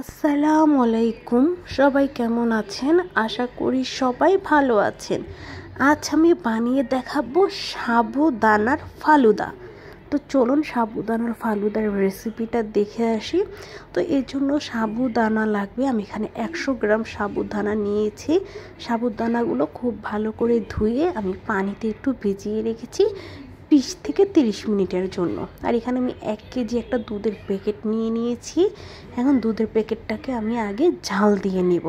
আসসালামু আলাইকুম। সবাই কেমন আছেন? আশা করি সবাই ভালো আছেন। আজ আমি বানিয়ে দেখাবো সাবুদানার ফালুদা। তো চলুন সাবুদানার ফালুদার রেসিপিটা দেখে আসি। তো এর জন্য সাবুদানা লাগবে। আমি এখানে 100 গ্রাম সাবুদানা নিয়েছি। সাবুদানাগুলো খুব ভালো করে ধুয়ে আমি পানিতে একটু ভিজিয়ে রেখেছি 20 থেকে 30 মিনিটের জন্য। আর এখানে আমি 1 কেজি একটা দুধের প্যাকেট নিয়ে নিয়েছি। এখন দুধের প্যাকেটটাকে আমি আগে ঝাল দিয়ে নিব।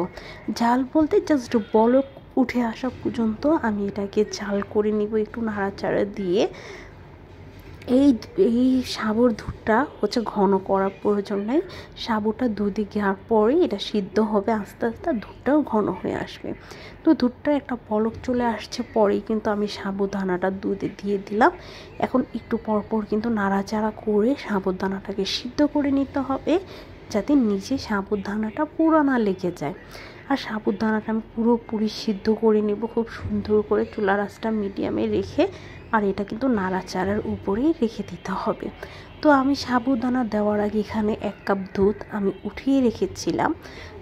ঝাল বলতে জাস্ট বলক উঠে আসা পর্যন্ত আমি এটাকে ঝাল করে নিব একটু নাড়াচাড়া দিয়ে। এই সাবুর দুধটা হচ্ছে ঘন করার প্রয়োজন নেই। সাবুটা দুধে দেওয়ার পরে এটা সিদ্ধ হবে আস্তে আস্তে, দুধটাও ঘন হয়ে আসবে। তো দুধটা একটা বলক চলে আসছে পরেই কিন্তু আমি সাবুদানাটা দুধে দিয়ে দিলাম। এখন একটু পরপর কিন্তু নাড়াচাড়া করে সাবুদানাটাকে সিদ্ধ করে নিতে হবে, যাতে নিচে সাবুদানাটা পুরো না লেগে যায়। আর সাবুদানাটা আমি পুরোপুরি সিদ্ধ করে নেব খুব সুন্দর করে, চুলার আঁচটা মিডিয়ামে রেখে। আর এটা কিন্তু নাড়াচাড়ার উপরেই রেখে দিতে হবে। তো আমি সাবুদানা দেওয়ার আগে এখানে 1 কাপ দুধ আমি উঠিয়ে রেখেছিলাম।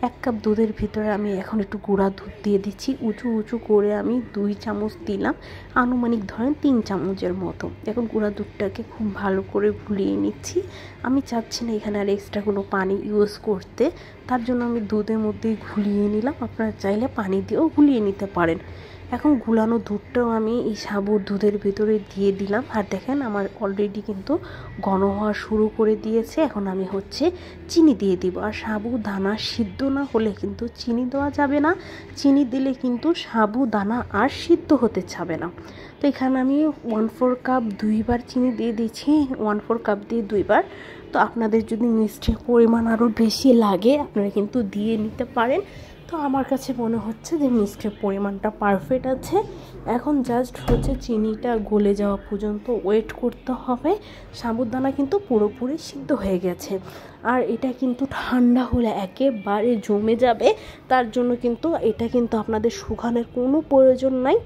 1 কাপ দুধের ভিতরে আমি এখন একটু গুঁড়া দুধ দিয়ে দিচ্ছি। উঁচু উঁচু করে আমি 2 চামচ দিলাম, আনুমানিক ধরেন 3 চামচের মতো। এখন গুঁড়া দুধটাকে খুব ভালো করে গুলিয়ে নিচ্ছি। আমি চাচ্ছি না এখানে আর এক্সট্রা কোনো পানি ইউজ করতে, তার জন্য আমি দুধের মধ্যেই ঘুলিয়ে নিলাম। আপনারা চাইলে পানি দিয়েও গুলিয়ে নিতে পারেন। এখন গুলানো দুধটাও আমি এই সাবুর দুধের ভিতরে দিয়ে দিলাম। আর দেখেন আমার অলরেডি কিন্তু ঘন হওয়া শুরু করে দিয়েছে। এখন আমি চিনি দিয়ে দিব। আর সাবুদানা সিদ্ধ না হলে কিন্তু চিনি দেওয়া যাবে না। চিনি দিলে কিন্তু সাবুদানা আর সিদ্ধ হতে চাবে না। তো এখানে আমি 1/4 কাপ 2 বার চিনি দিয়ে দিচ্ছি। 1/4 কাপ দিয়ে 2 বার। তো আপনাদের যদি মিষ্টির পরিমাণ আরও বেশি লাগে আপনারা কিন্তু দিয়ে নিতে পারেন। তো আমার কাছে মনে হচ্ছে যে মিষ্টির পরিমাণটা পারফেক্ট আছে। এখন জাস্ট চিনিটা গলে যাওয়া পর্যন্ত ওয়েট করতে হবে। সাবুদানা কিন্তু পুরোপুরি সিদ্ধ হয়ে গেছে। আর এটা কিন্তু ঠান্ডা হলে একেবারে জমে যাবে, তার জন্য কিন্তু এটা কিন্তু আপনাদের শুকানোর কোনো প্রয়োজন নাই।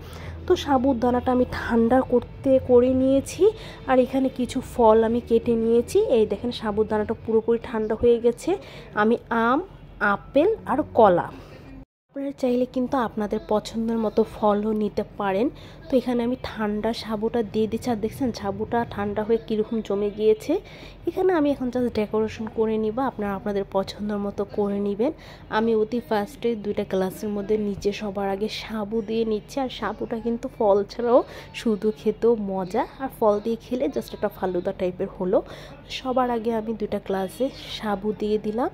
তো সাবুদানাটা আমি ঠান্ডা করে নিয়েছি। আর এখানে কিছু ফল আমি কেটে নিয়েছি। এই দেখেন সাবুদানাটা পুরোপুরি ঠান্ডা হয়ে গেছে। আমি আম, আপেল আর কলা, আপনারা চাইলে কিন্তু আপনাদের পছন্দের মতো ফলও নিতে পারেন। তো এখানে আমি ঠান্ডা সাবুটা দিয়ে দিচ্ছি। আর দেখছেন সাবুটা ঠান্ডা হয়ে কীরকম জমে গিয়েছে। এখানে আমি এখন জাস্ট ডেকোরেশন করে নিব, আপনারা আপনাদের পছন্দের মতো করে নেবেন। আমি অতি ফার্স্টে 2টা গ্লাসের মধ্যে নিচে সবার আগে সাবু দিয়ে নিচ্ছি। আর সাবুটা কিন্তু ফল ছাড়াও শুধু খেতেও মজা, আর ফল দিয়ে খেলে জাস্ট একটা ফালুদা টাইপের হলো। সবার আগে আমি 2টা গ্লাসে সাবু দিয়ে দিলাম।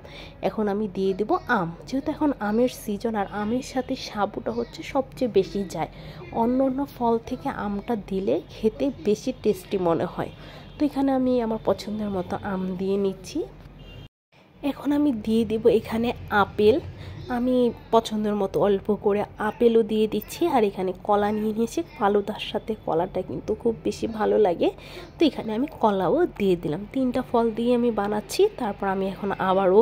এখন আমি দিয়ে দেব আম, যেহেতু এখন আমের সিজন। আর আমের সাথে সাবুটা সবচেয়ে বেশি যায়। অন্য অন্য ফল থেকে আমটা দিলে খেতে বেশি টেস্টি মনে হয়। তো এখানে আমি আমার পছন্দের মতো আম দিয়ে নিচ্ছি। এখন আমি দিয়ে দেব এখানে আপেল। আমি পছন্দের মতো অল্প করে আপেলও দিয়ে দিচ্ছি। আর এখানে কলা নিয়ে নিয়েছি, ফালুদার সাথে কলাটা কিন্তু খুব বেশি ভালো লাগে। তো এখানে আমি কলাও দিয়ে দিলাম। 3টা ফল দিয়ে আমি বানাচ্ছি। তারপর আমি এখন আবারও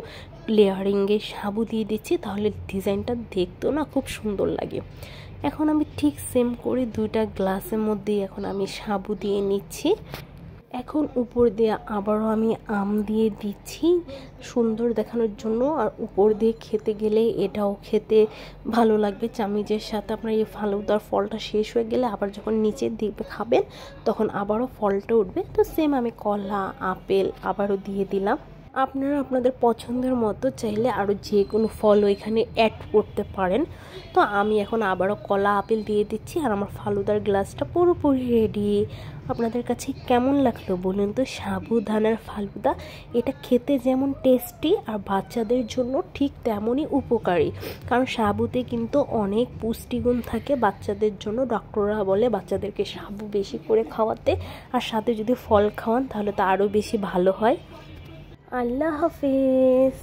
লেয়ারিংয়ে সাবু দিয়ে দিচ্ছি, তাহলে ডিজাইনটা দেখতেও না খুব সুন্দর লাগে। এখন আমি ঠিক সেম করে 2টা গ্লাসের মধ্যে এখন আমি সাবু দিয়ে নিচ্ছি। এখন উপর দিয়ে আবারও আমি আম দিয়ে দিচ্ছি সুন্দর দেখানোর জন্য। আর উপর দিয়ে খেতে গেলে এটাও খেতে ভালো লাগবে চামিচের সাথে। আপনার এই ফালুদার ফলটা শেষ হয়ে গেলে আবার যখন নিচের দিকে খাবেন তখন আবারও ফলটা উঠবে। তো সেম আমি কলা, আপেল আবারও দিয়ে দিলাম। আপনারা আপনাদের পছন্দের মতো চাইলে আরও যে কোনো ফলও এখানে অ্যাড করতে পারেন। তো আমি এখন আবারও কলা, আপেল দিয়ে দিচ্ছি। আর আমার ফালুদার গ্লাসটা পুরোপুরি রেডি। আপনাদের কাছে কেমন লাগলো বলুন তো সাবুদানার ফালুদা? এটা খেতে যেমন টেস্টি আর বাচ্চাদের জন্য ঠিক তেমনই উপকারী, কারণ সাবুতে কিন্তু অনেক পুষ্টিগুণ থাকে বাচ্চাদের জন্য। ডক্টররা বলে বাচ্চাদেরকে সাবু বেশি করে খাওয়াতে, আর সাথে যদি ফল খাওয়ান তাহলে তো আরও বেশি ভালো হয়। আল্লাহ হাফেজ।